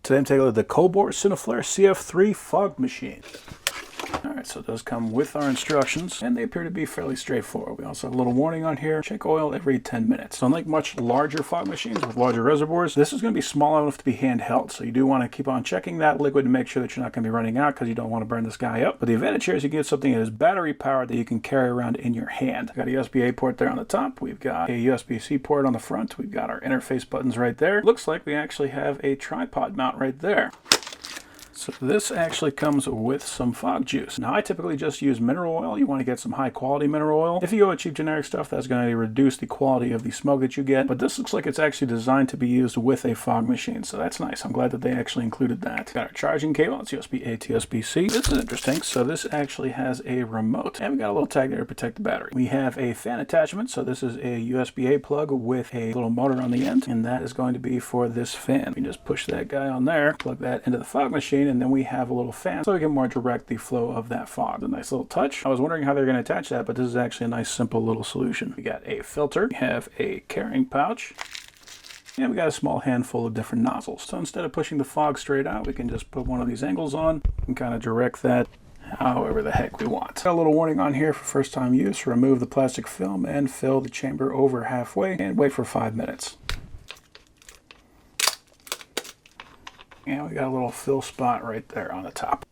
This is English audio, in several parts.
Today I'm taking a look at the COLBOR Cineflare CF3 fog machine. Alright, so it does come with our instructions, and they appear to be fairly straightforward. We also have a little warning on here, check oil every 10 minutes. So unlike much larger fog machines with larger reservoirs, this is going to be small enough to be handheld. So you do want to keep on checking that liquid to make sure that you're not going to be running out, because you don't want to burn this guy up. But the advantage here is you get something that is battery powered that you can carry around in your hand. We've got a USB-A port there on the top, we've got a USB-C port on the front, we've got our interface buttons right there. Looks like we actually have a tripod mount right there. So this actually comes with some fog juice. Now I typically just use mineral oil. You want to get some high quality mineral oil. If you go with cheap generic stuff, that's going to reduce the quality of the smoke that you get. But this looks like it's actually designed to be used with a fog machine. So that's nice. I'm glad that they actually included that. Got our charging cable. It's USB-A to USB-C. This is interesting. So this actually has a remote. And we got a little tag there to protect the battery. We have a fan attachment. So this is a USB-A plug with a little motor on the end. And that is going to be for this fan. You just push that guy on there, plug that into the fog machine, and then we have a little fan so we can more direct the flow of that fog. A nice little touch. I was wondering how they're going to attach that, but this is actually a nice simple little solution. We got a filter, we have a carrying pouch, and we got a small handful of different nozzles. So instead of pushing the fog straight out, we can just put one of these angles on and kind of direct that however the heck we want. Got a little warning on here for first time use. Remove the plastic film and fill the chamber over halfway and wait for 5 minutes. And we got a little fill spot right there on the top.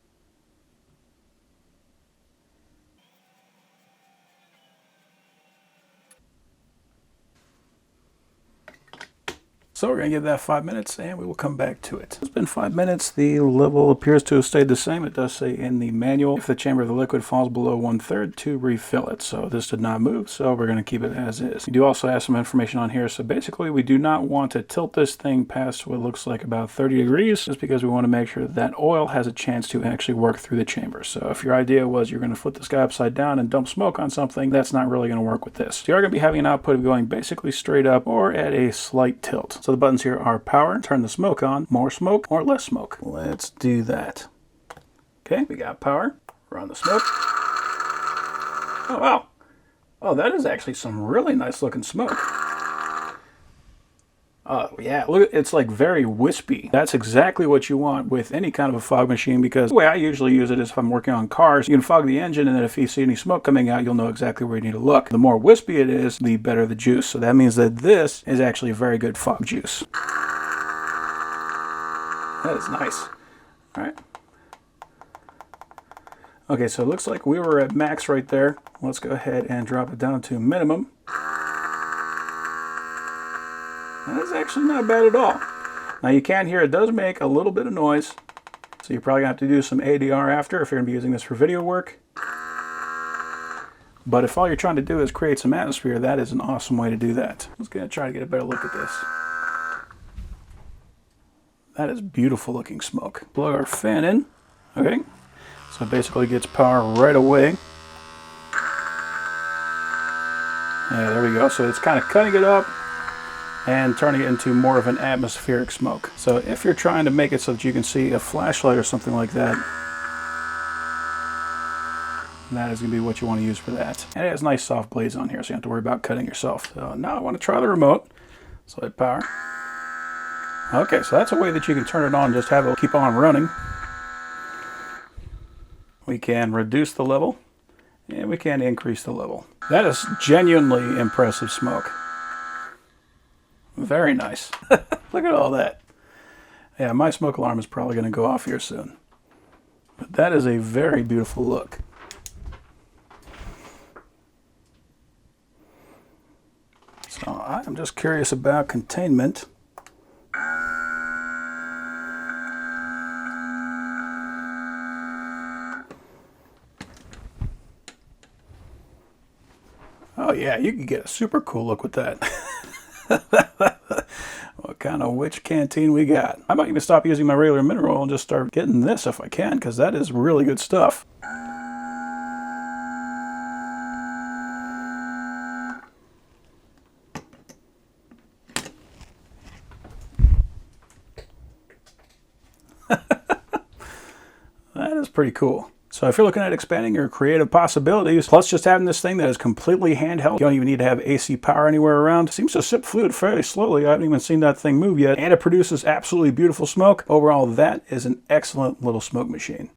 So we're going to give that 5 minutes and we will come back to it. It's been 5 minutes. The level appears to have stayed the same. It does say in the manual, if the chamber of the liquid falls below 1/3, to refill it. So this did not move, so we're going to keep it as is. We do also have some information on here. So basically we do not want to tilt this thing past what looks like about 30 degrees, just because we want to make sure that oil has a chance to actually work through the chamber. So if your idea was you're going to flip this guy upside down and dump smoke on something, that's not really going to work with this. So you are going to be having an output of going basically straight up or at a slight tilt. So the buttons here are power, turn the smoke on, more smoke, or less smoke. Let's do that. Okay, we got power, run the smoke. Oh, wow. Oh, that is actually some really nice looking smoke. Oh, yeah, look, it's like very wispy. That's exactly what you want with any kind of a fog machine, because the way I usually use it is if I'm working on cars, you can fog the engine, and then if you see any smoke coming out, you'll know exactly where you need to look. The more wispy it is, the better the juice. So that means that this is actually a very good fog juice. That is nice. All right. Okay, so it looks like we were at max right there. Let's go ahead and drop it down to minimum. That's actually not bad at all. Now you can hear it does make a little bit of noise, so you're probably going to have to do some ADR after if you're going to be using this for video work. But if all you're trying to do is create some atmosphere, that is an awesome way to do that. Let's try to get a better look at this. That is beautiful looking smoke. Plug our fan in. Okay, so it basically gets power right away. Yeah, there we go. So it's kind of cutting it up and turning it into more of an atmospheric smoke. So if you're trying to make it so that you can see a flashlight or something like that, that is going to be what you want to use for that. And it has nice soft blades on here, so you don't have to worry about cutting yourself. So now I want to try the remote. So hit power. Okay, so that's a way that you can turn it on and just have it keep on running. We can reduce the level, and we can increase the level. That is genuinely impressive smoke. Very nice. Look at all that. Yeah, my smoke alarm is probably going to go off here soon. But that is a very beautiful look. So I'm just curious about containment. Oh yeah, you can get a super cool look with that. What kind of witch canteen we got? I might even stop using my regular mineral oil and just start getting this if I can, because that is really good stuff. That is pretty cool. So if you're looking at expanding your creative possibilities, plus just having this thing that is completely handheld, you don't even need to have AC power anywhere around, it seems to sip fluid fairly slowly. I haven't even seen that thing move yet, and it produces absolutely beautiful smoke. Overall, that is an excellent little smoke machine.